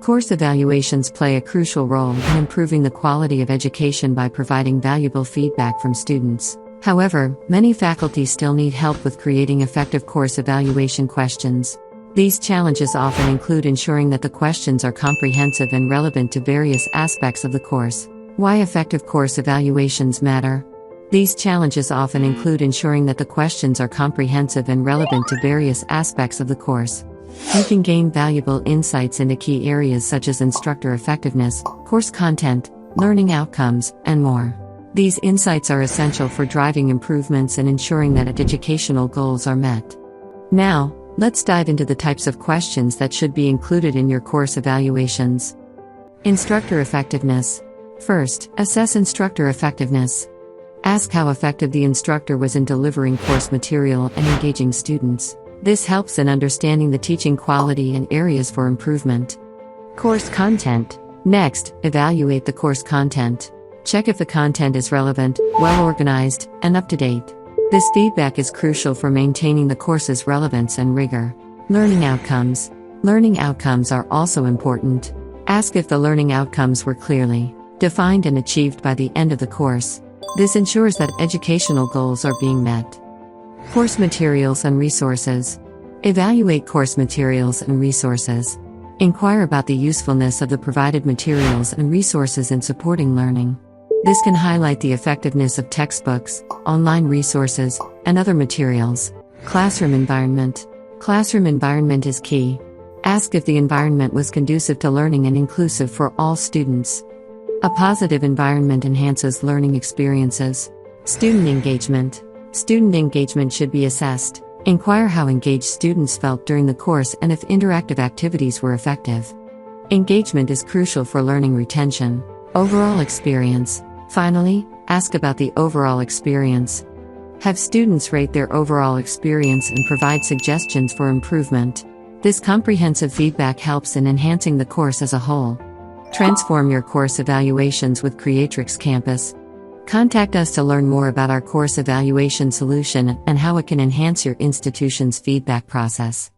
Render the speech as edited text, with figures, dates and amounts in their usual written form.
Course evaluations play a crucial role in improving the quality of education by providing valuable feedback from students. However, many faculty still need help with creating effective course evaluation questions. These challenges often include ensuring that the questions are comprehensive and relevant to various aspects of the course. Why effective course evaluations matter. These challenges often include ensuring that the questions are comprehensive and relevant to various aspects of the course. You can gain valuable insights into key areas such as instructor effectiveness, course content, learning outcomes, and more. These insights are essential for driving improvements and ensuring that educational goals are met. Now, let's dive into the types of questions that should be included in your course evaluations. Instructor effectiveness. First, assess instructor effectiveness. Ask how effective the instructor was in delivering course material and engaging students. This helps in understanding the teaching quality and areas for improvement. Course content. Next, evaluate the course content. Check if the content is relevant, well-organized, and up-to-date. This feedback is crucial for maintaining the course's relevance and rigor. Learning outcomes. Learning outcomes are also important. Ask if the learning outcomes were clearly defined and achieved by the end of the course. This ensures that educational goals are being met. Course materials and resources. Evaluate course materials and resources. Inquire about the usefulness of the provided materials and resources in supporting learning. This can highlight the effectiveness of textbooks, online resources, and other materials. Classroom environment. Classroom environment is key. Ask if the environment was conducive to learning and inclusive for all students. A positive environment enhances learning experiences. Student engagement. Student engagement should be assessed. Inquire how engaged students felt during the course and if interactive activities were effective. Engagement is crucial for learning retention. Overall experience. Finally, ask about the overall experience. Have students rate their overall experience and provide suggestions for improvement. This comprehensive feedback helps in enhancing the course as a whole. Transform your course evaluations with Creatrix Campus. Contact us to learn more about our course evaluation solution and how it can enhance your institution's feedback process.